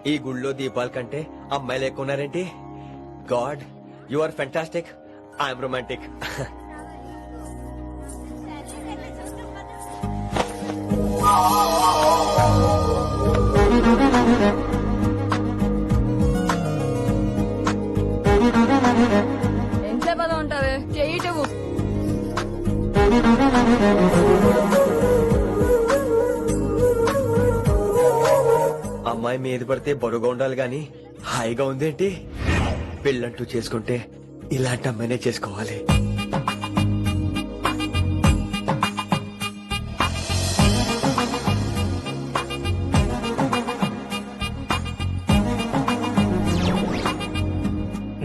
ఈ గుళ్ళో దీపాల కంటే అమ్మాయిలు ఎక్కువ ఉన్నారేంటి? God, you are fantastic. I'm romantic. ఎంతసేపు అలా ఉంటావే? చెయ్యటవు. అమ్మాయి మీద పడితే బరువుగా ఉండాలి గాని హాయిగా ఉందేంటి? పెళ్ళంటూ చేసుకుంటే ఇలాంటి అమ్మాయినే చేసుకోవాలి.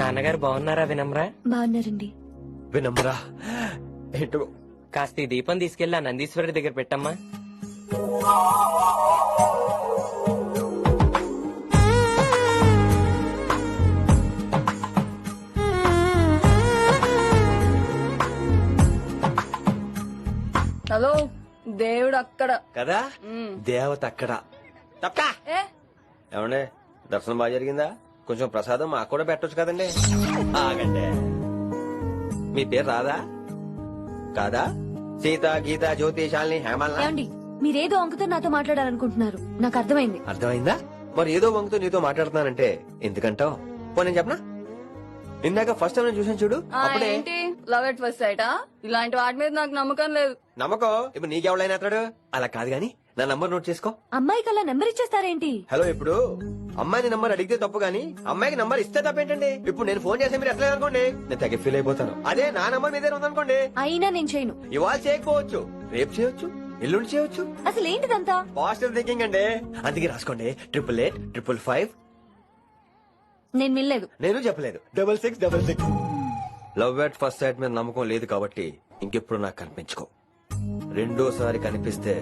నాన్నగారు బాగున్నారా వినమ్రా? బాగున్నారండి. వినమ్రా ఏంటో కాస్త ఈ దీపం తీసుకెళ్లి ఆ నందీశ్వరుడి దగ్గర పెట్టమ్మా. హలో, దేవుడు అక్కడ. కదా దేవత అక్కడ. తప్పకా ఏ ఏమండే, దర్శనం బాగా జరిగిందా? కొంచెం ప్రసాదం మాకు కూడా పెట్టొచ్చు కదండి. ఆగండి, మీ పేరు రాదా? కాదా? సీత, గీత, జ్యోతి, శాలిని, హేమల్. ఏమండి, మీరేదో అంకుతో నాతో మాట్లాడాలనుకుంటున్నారు, నాకు అర్థమైంది. అర్థమైందా? మరి ఏదో వంగుతో నీతో మాట్లాడుతున్నానంటే ఎందుకంటావు? పో నేను చెప్పనా? ఇందాక ఫస్ట్ టైం నేను చూసాను చూడు, అప్పుడే. ఏంటి లవ్ ఎట్ ఫస్ట్ సైటా? ఇలాంటి వాటి మీద నాకు నమ్మకం లేదు. నమ్మకం ఇప్పుడు నీకెవడైనా అతడు? అలా కాదు గాని నా నంబర్ నోట్ చేసుకో. అమ్మాయికి అలా నెంబర్ ఇచ్చేస్తారేంటి? హలో, ఇప్పుడు అమ్మాయిని నంబర్ అడిగితే తప్పు గానీ అమ్మాయికి నంబర్ ఇస్తే తప్పేంటండి? ఇప్పుడు నేను ఫోన్ చేస్తే మీరు ఎట్లా అనుకోండి, నేను తగ్గ ఫీల్ అయిపోతాను. అదే నా నంబర్ మీదే ఉందనుకోండి, అయినా నేను చేయను. ఇవాళ చేయకపోవచ్చు, రేపు చేయొచ్చు, ఎల్లుండి చేయొచ్చు. అసలు ఏంటిదంతా? పాజిటివ్ థింకింగ్ అండి. అందుకే రాసుకోండి 888 నేను వినలేదు. నేను చెప్పలేదు 6666. లవ్ ఎట్ ఫస్ట్ సైట్ మీద నమ్మకం లేదు కాబట్టి ఇంకెప్పుడు నాకు కనిపించుకో. రెండోసారి కనిపిస్తే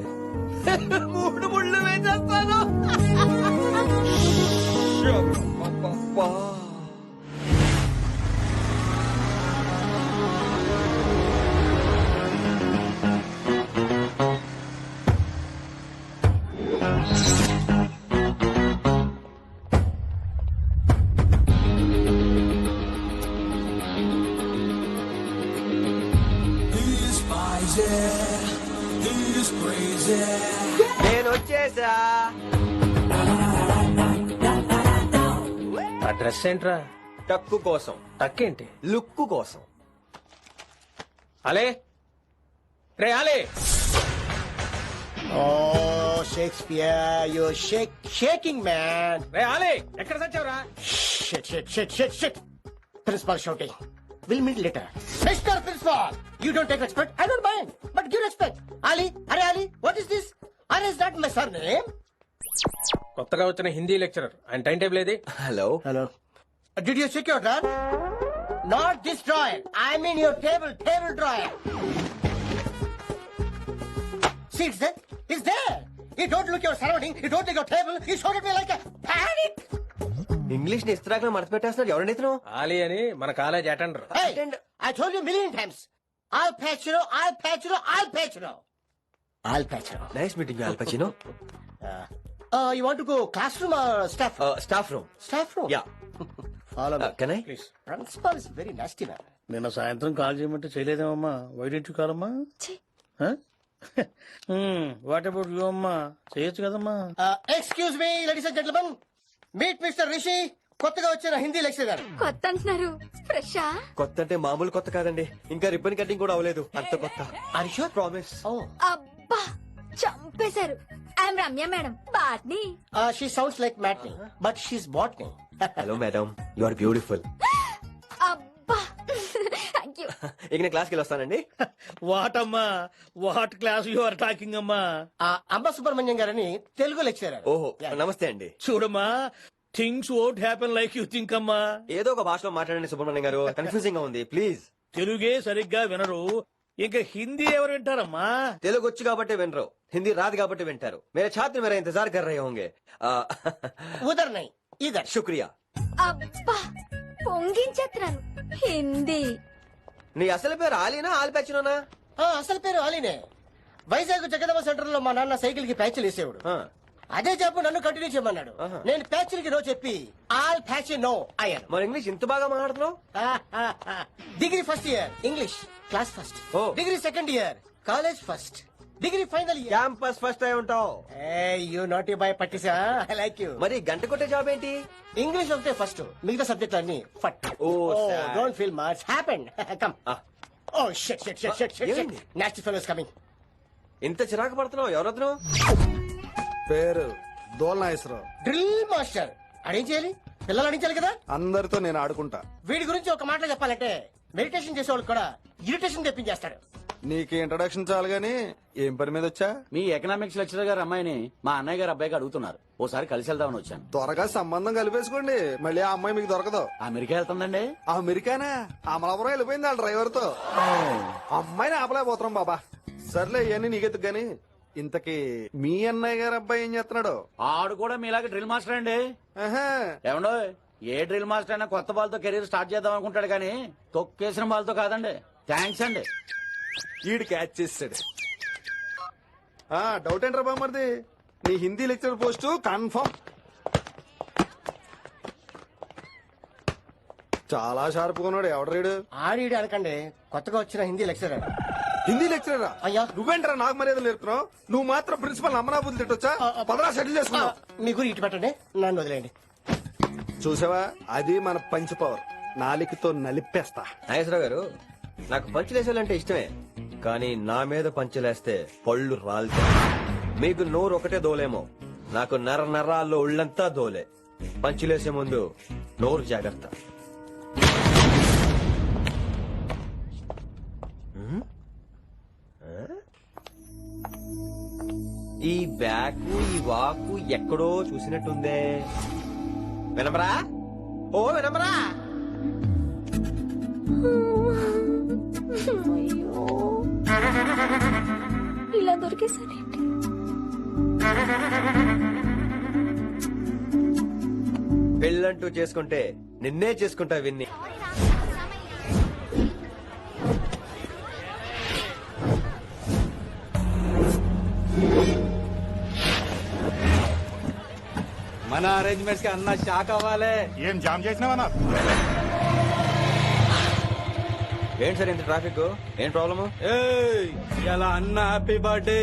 3 ముళ్ళు వేసేస్తాను. అబ్బబ్బబ్బా. నేను వచ్చేసా. ఆ డ్రెస్ ఏంట్రా? టక్కు కోసం, తక్కేంటి? లుక్కు కోసం. అలే రే అలే. Oh, Shakespeare, you're shaking, man. రే అలే, ఎక్కడ సచ్చావురా? Shit. Principal shouting. We'll meet later. Mr. Principal, you don't take respect. I don't mind, but give respect. Ali, Ali, what is this? Ali is not my surname. కొత్తగా వచ్చిన Hindi lecturer, ఆయన time table ఏది? Hello. Did you check your drawer? Not this drawer. I mean your table drawer. See, it's there. It's there. You don't look your surrounding. You don't look your table. You showed at me like a panic. English ని ఇస్త్రాక్ మడత పెట్టేస్తున్నాడు. ఎవరండి ఇతను? ఆలీ అని మన college attender. Hey, I told you a million times. I'll patch you. Nice meeting Al Pacino. You want to go classroom or staff room? Staff room. Staff room? Yeah. Follow me. Can I? Please. Principal is very nasty man. నిన్న సాయంత్రం call చేయమంటే చేయలేదేమమ్మా? Why didn't కాలమ్మా? What about you అమ్మా? చేయొచ్చు కదమ్మా? Excuse me, ladies and gentlemen. Meet Mr. Rishi. కొత్తగా వచ్చిన హిందీ లెక్చరర్. కొత్త అంటున్నారు, ఫ్రెషా? కొత్త అంటే మామూలు కొత్త కాదండి, ఇంకా రిబ్బన్ కటింగ్ కూడా అవ్వలేదు, అంత కొత్త. Are you sure? Promise. Oh. అబ్బా, చంపేశారు. I'm Ramya madam, botany. She sounds like Matney, but she's botany. Hello madam, you are beautiful. అబ్బా, థ్యాంక్ యూ. ఇక నేను క్లాస్కి వెళ్ళి వస్తానండి. వాట్ అమ్మా? What class you are talking అమ్మా? అంబ సుబ్రహ్మణ్యం గారని తెలుగు లెక్చరర్. ఓహో, నమస్తే అండి. చూడమ్మా, things won't happen like you think అమ్మా. ఏదో ఒక భాషలో మాట్లాడండి సుబ్రహ్మణ్యం గారు, కన్ఫ్యూజింగ్ గా ఉంది, ప్లీజ్. తెలుగే సరిగ్గా వినరు, ఇంకా హిందీ ఎవరు వింటారమ్మా? తెలుగు వచ్చు కాబట్టి వినరు, హిందీ రాదు కాబట్టి వింటారు. మేరే ఛాత్ర మేరా ఇంతజార్ కర్ రహే హోంగే. ఉదర్ నై ఇదర్. శుక్రియా. అబ్బా, పొంగించేత్రాను. హిందీ. నీ అసలు పేరు ఆలీనా ఆల్పచ్చినోనా? అసలు పేరు అలీనే. వైజాగ్ జగదమ్మ సెంటర్ లో మా నాన్న సైకిల్ కి ప్యాచ్లు వేసేవాడు. అదే జాబ్ నన్ను కంటిన్యూ చేయమన్నాడు. ఆహా. నేను ప్యాచర్ కి నో చెప్పి ఆల్ ప్యాచర్ నో అయ్యాను. మరి ఇంగ్లీష్ ఇంత బాగా మాట్లాడుతున్నావు? Degree first year English class first. Oh. Degree second year college first. Degree final year campus first అయి ఉంటావు. యూ నాటీ బాయ్ పట్టిసా. I like you. మరి గంట కొట్టే జాబ్ ఏంటి? ఇంగ్లీష్ ఒకటే ఫస్ట్, మిగతా సబ్జెక్ట్ అన్ని ఫట్. Oh, sad. Don't feel much happened. Come. Ah. Oh shit shit shit shit shit. ఏమైంది? Nasty fellows coming. ఇంత చిరాకు పడుతున్నావు? ఎవరొద్దు? పేరు దోల్నాగేశ్వరరావు. Drill master. అడేం చేయాలి? పిల్లలు అడించాలి కదా. అందరితో నేను ఆడుకుంటా. వీడి గురించి ఒక మాటలో చెప్పాలంటే మెడిటేషన్ చేసేవాళ్ళు కూడా ఇరిటేషన్ తెప్పించేస్తాడు. నీకు ఇంట్రడక్షన్ చాలు గానీ ఏం పని మీద వచ్చా? మీ ఎకనామిక్స్ లెక్చరర్ గారు అమ్మాయిని మా అన్నయ్య గారు అబ్బాయికి అడుగుతున్నారు. ఓసారి కలిసి వెళ్దామని వచ్చాను. త్వరగా సంబంధం కలిపేసుకోండి, మళ్ళీ ఆ అమ్మాయి మీకు దొరకదు. అమెరికా వెళ్తుందండి. అమెరికానా? అమలాపురం వెళ్ళిపోయింది ఆ డ్రైవర్ తో. అమ్మాయిని ఆపలేకపోతున్నాం బాబా. సర్లే ఇవన్నీ నీకెత్తుకు గాని, ఇంతకీ మీ అన్నయ్య గారు అబ్బాయి ఏం చేస్తున్నాడు? ఆడు కూడా మీలాగే డ్రిల్ మాస్టర్ అండి. ఆహా. ఏమండో, ఏ డ్రిల్ మాస్టర్ అయినా కొత్త బాల్తో కెరీర్ స్టార్ట్ చేద్దాం అనుకుంటాడు కానీ తొక్కేసిన బాల్తో కాదండి. థ్యాంక్స్ అండి. ఈడు క్యాచ్ చేసాడు. డౌట్ ఏంట్రా బామ్మర్ది, నీ హిందీ లెక్చర్ పోస్ట్ కన్ఫర్మ్. చాలా షార్ప్ కొన్నాడు. ఎవడరీడు? ఆడిడు అనకండి, కొత్తగా వచ్చిన హిందీ లెక్చరర్. హిందీ లెక్చరరా? అయ్యా. నువ్వేంట్రా నాకు మర్యాద నేర్పుతున్నావు? నువ్వు మాత్రం ప్రిన్సిపల్ అమ్మనాబుద్ధి తిట్టొచ్చా? పదరా సెటిల్ చేసుకున్నావు. మీ గురి ఇటు పెట్టండి, నన్ను వదిలేయండి. చూసావా, అది మన పంచ్ పవర్. నాలికతో నలిపేస్తా. నాగేశ్వరరావు గారు, నాకు పంచులేసాలంటే ఇష్టమే, కానీ నా మీద పంచులేస్తే పళ్ళు రాలుతాయి. మీకు నోరు ఒకటే దోలేమో, నాకు నర నరాల్లో ఉళ్ళంతా దోలే. పంచులేసే ముందు నోరు జాగ్రత్త. ఈ బ్యాకు ఈ వాకు ఎక్కడో చూసినట్టుందే. వినమరా? ఓ వినమరా? అయ్యో, ఇలా దొరికేసానేంటి? పెళ్ళంటూ చేసుకుంటే నిన్నే చేసుకుంటా విన్ని. మన అరేంజ్మెంట్స్ కి అన్న షాక్ అవ్వాలి. ఏం జామ్ చేసినావా? ఏంటి సార్ ఇంత ట్రాఫిక్? ఏం ప్రాబ్లము? ఇలా అన్న హ్యాపీ బర్త్డే.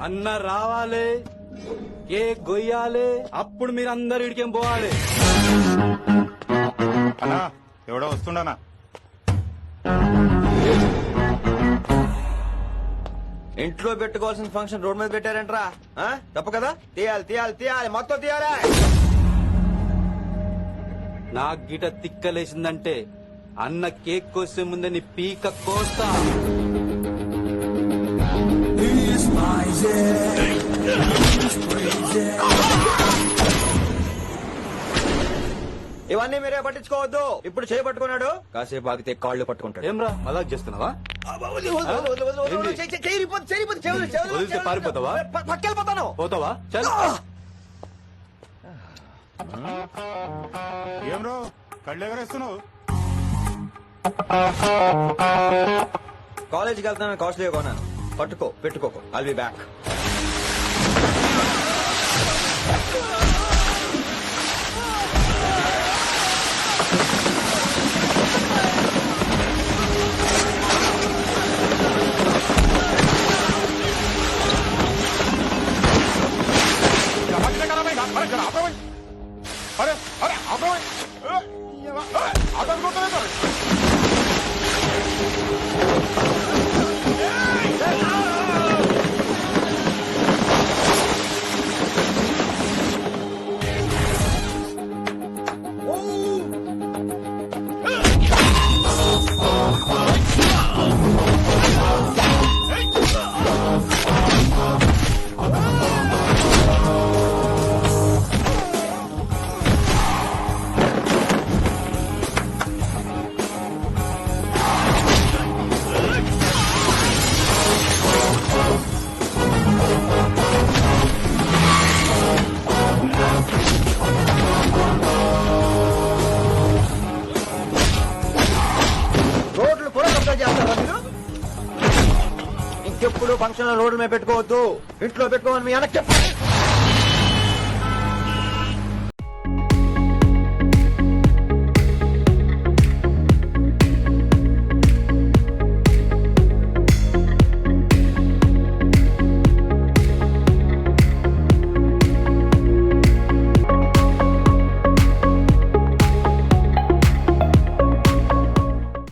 అన్న రావాలి, కేక్ గొయ్యాలి, అప్పుడు మీరు అందరు ఇడికేం పోవాలి. అన్నా ఎవడో వస్తుండనా? ఇంట్లో పెట్టుకోవాల్సిన ఫంక్షన్ రోడ్ మీద పెట్టారంట్రా. తప్పు కదా? తీయాలి తీయాలి తీయాలి, మొత్తం తీయాలి. నాకు గిట తిక్కలేసిందంటే అన్న కేక్ కోసే ముందే నీ పీక కోస్తా. ఇవన్నీ మీరే పట్టించుకోవద్దు. ఇప్పుడు చేయి పట్టుకున్నాడు, కాసేపు ఆగితే కాళ్ళు పట్టుకుంటాడు. ఏమ్రా మజాక్ చేస్తున్నావా? వదిలితే పారిపోతావా? పక్కెళ్ళిపోతాను. పోతావా? చల్. ఏం రో కళ్ళు ఎగరేస్తున్నావు? కాలేజీకి వెళ్తాను, కాస్ట్లీ కొన్నాను. పట్టుకో, పెట్టుకోకు. I'll be back. అరే అరే అబ్బాయి రోడ్లు కూడా కబ్జా చేస్తారా మీరు? ఇంకెప్పుడు ఫంక్షన్ రోడ్డు మీద పెట్టుకోవద్దు, ఇంట్లో పెట్టుకోమని మీ అన్నకి చెప్పండి.